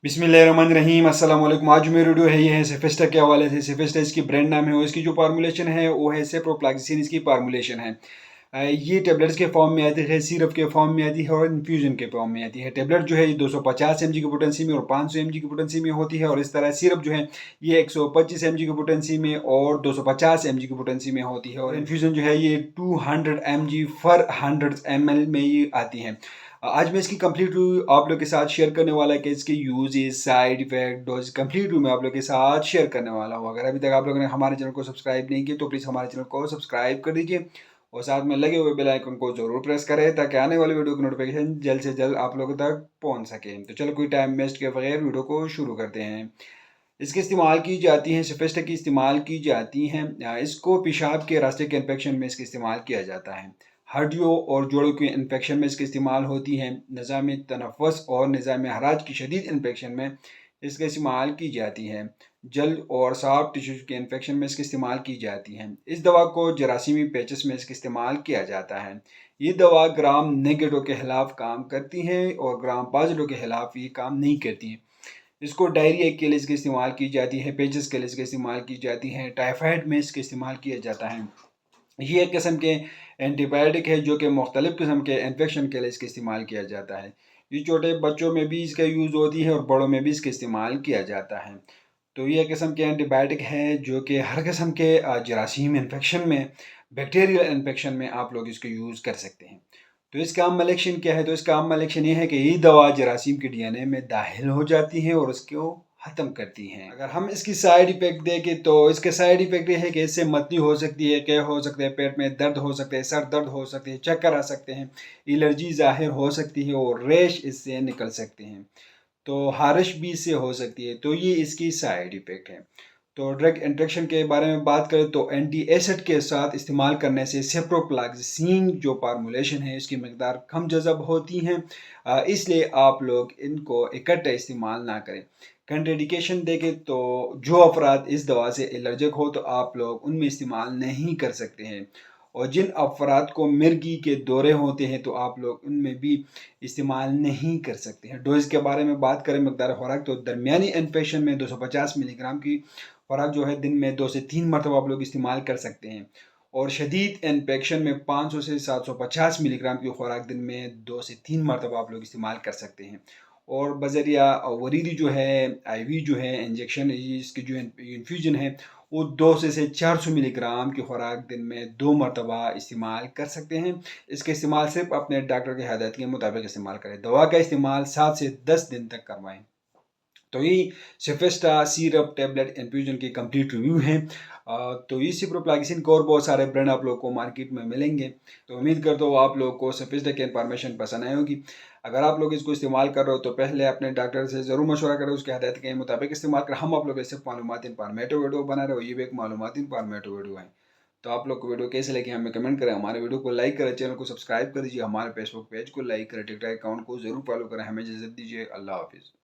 बिस्मिल्लाहिर्रहमानिर्रहीम अस्सलाम वालेकुम। आज मेरी वीडियो है ये है सेफेस्टा के हवाले से। सेफेस्टा इसकी ब्रांड नाम है और इसकी जो फार्मूलेशन है वो है सेप्रोफ्लैक्सिसिन इसकी फार्मूलेशन है। ये टेबलेट्स के फॉर्म में आती है, सिरप के फॉर्म में आती है और इन्फ्यूजन के फॉर्म में आती है। टेबलेट जो है ये 250 mg की पोटेंसी में और 500 mg की पोटेंसी में होती है और इस तरह सिरप जो है ये 125 mg की पोटेंसी में और 250 mg की पोटेंसी में होती है और इन्फ्यूजन जो है ये 200 mg फॉर 100 ml में ये आती है। आज मैं इसकी कंप्लीट रिव्यू आप लोग के साथ शेयर करने वाला है कि इसके uses, side effect, dose complete review मैं आप लोग के साथ शेयर करने वाला हूँ। अगर अभी तक आप लोगों ने हमारे चैनल को सब्सक्राइब नहीं किया तो प्लीज़ हमारे चैनल को सब्सक्राइब कर दीजिए और साथ में लगे हुए बेल आइकन को जरूर प्रेस करें ताकि आने वाली वीडियो की नोटिफिकेशन जल्द से जल्द आप लोगों तक पहुंच सके। तो चलो कोई टाइम वेस्ट के बगैर वीडियो को शुरू करते हैं। इसकी इस्तेमाल की जाती है, सेफेस्टा की इस्तेमाल की जाती हैं। इसको पेशाब के रास्ते के इन्फेक्शन में इसका इस्तेमाल किया जाता है। हड्डियों और जोड़ों के इन्फेक्शन में इसका इस्तेमाल होती है। निज़ाम तनफ़ुस और निज़ाम हराज की शदीद इन्फेक्शन में इसका इस्तेमाल की जाती है। जल्द और सॉफ्ट टिश्यूज़ के इन्फेक्शन में इसका इस्तेमाल की जाती है। इस दवा को जरासीमी पैचेस में इसका इस्तेमाल किया जाता है। ये दवा ग्राम नेगेटिव के खिलाफ काम करती है और ग्राम पॉजिटिव के खिलाफ ये काम नहीं करती है। इसको डायरिया के लिए इसका इस्तेमाल की जाती है, पेचिस के लिए इसका इस्तेमाल की जाती है, टाइफाइड में इसका इस्तेमाल किया जाता है। ये एक किस्म के एंटीबायोटिक है जो कि मुख्तलिफ़ किस्म के इन्फेक्शन के लिए इसका इस्तेमाल किया जाता है। ये छोटे बच्चों में भी इसका यूज़ होती है और बड़ों में भी इसका इस्तेमाल किया जाता है। तो ये किस्म के एंटीबायोटिक है जो कि हर किस्म के जरासीम इन्फेक्शन में, बैक्टीरियल इन्फेक्शन में आप लोग इसको यूज़ कर सकते हैं। तो इसका अमल एक्शन क्या है? तो इसका अमल एक्शन ये है कि ये दवा जरासीम के डीएनए में दाखिल हो जाती है और उसको ख़त्म करती हैं। अगर हम इसकी साइड इफ़ेक्ट देखें तो इसके साइड इफ़ेक्ट ये है कि इससे मतली हो सकती है, क्या हो सकता है, पेट में दर्द हो सकता है, सर दर्द हो सकती है, चक्कर आ सकते हैं, एलर्जी ज़ाहिर हो सकती है और रैश इससे निकल सकते हैं। तो हारिश भी इससे हो सकती है। तो ये इसकी साइड इफ़ेक्ट है। तो ड्रग इंट्रैक्शन के बारे में बात करें तो एंटी एसिड के साथ इस्तेमाल करने से सेप्रोफ्लैक्सिसिन जो फार्मूलेशन है इसकी मकदार कम जज़ब होती हैं, इसलिए आप लोग इनको इकट्ठे इस्तेमाल ना करें। कंट्राइंडिकेशन देखें तो जो अफराद इस दवा से एलर्जिक हो तो आप लोग उनमें इस्तेमाल नहीं कर सकते हैं और जिन अफराद को मिर्गी के दौरे होते हैं तो आप लोग उनमें भी इस्तेमाल नहीं कर सकते हैं। डोज के बारे में बात करें मकदार खुराक तो दरमियानी इन्फेक्शन में 250 मिलीग्राम की खुराक जो है दिन में 2 से 3 मरतबा आप लोग इस्तेमाल कर सकते हैं और शदीद इन्फेक्शन में 500 से 750 मिलीग्राम की खुराक दिन में 2 से 3 मरतबा आप लोग इस्तेमाल कर सकते हैं। और बजरिया वरीदी जो है, आईवी जो है, इंजेक्शन इसकी जो इन्फ्यूजन है वो 2 से 400 मिलीग्राम की खुराक दिन में 2 मरतबा इस्तेमाल कर सकते हैं। इसका इस्तेमाल सिर्फ अपने डॉक्टर की हदायत के मुताबिक इस्तेमाल करें। दवा का इस्तेमाल 7 से 10 दिन तक करवाएं। तो यही सेफेस्टा सिरप टैबलेट इन्फ्यूजन की कंप्लीट रिव्यू है। तो ये सिप्रोफ्लैक्सिन को और बहुत सारे ब्रांड आप लोग को मार्केट में मिलेंगे। तो उम्मीद करता हूँ आप लोग को सेफेस्टा की इन्फॉर्मेशन पसंद आई होगी। अगर आप लोग इसको इस्तेमाल कर रहे हो तो पहले अपने डॉक्टर से ज़रूर मशवरा करें, उसके हदायत के मुताबिक इस्तेमाल करें। हम आप लोग ऐसे मालूमात इन्फॉर्मेटिव वीडियो बना रहे हो, ये भी एक मालूमात इन्फॉर्मेटिव वीडियो है। तो आप लोग को वीडियो कैसे लगी हमें कमेंट करें, हमारे वीडियो को लाइक करें, चैनल को सब्सक्राइब कर दीजिए, हमारे फेसबुक पेज को लाइक करें, टिकटॉक अकाउंट को जरूर फॉलो करें। हमें इजाज़त दीजिए। अल्लाह हाफिज़।